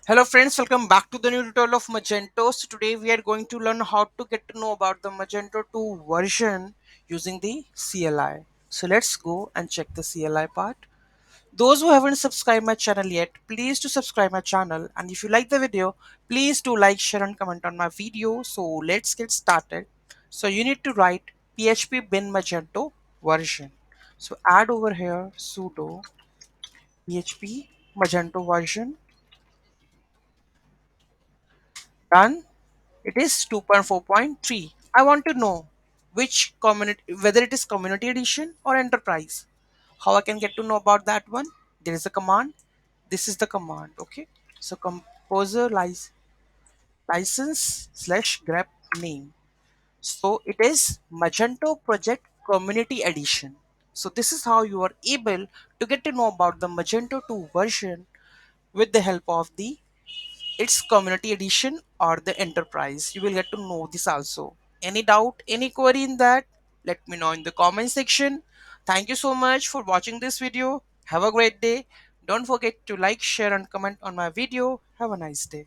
Hello friends, welcome back to the new tutorial of Magento. So today we are going to learn how to get to know about the Magento 2 version using the CLI. So let's go and check the CLI part. Those who haven't subscribed my channel yet, please to subscribe my channel, and if you like the video, please do like, share and comment on my video. So let's get started. So you need to write php bin Magento version. So add over here sudo php Magento version. Done. It is 2.4.3. I want to know which community, whether it is community edition or enterprise. How I can get to know about that one? There is a command. This is the command. Okay. So composer license slash grep name. So it is Magento Project Community Edition. So this is how you are able to get to know about the Magento 2 version with the help of the its community edition or the enterprise. You will get to know this also. Any doubt, any query in that, let me know in the comment section. Thank you so much for watching this video. Have a great day. Don't forget to like, share and comment on my video. Have a nice day.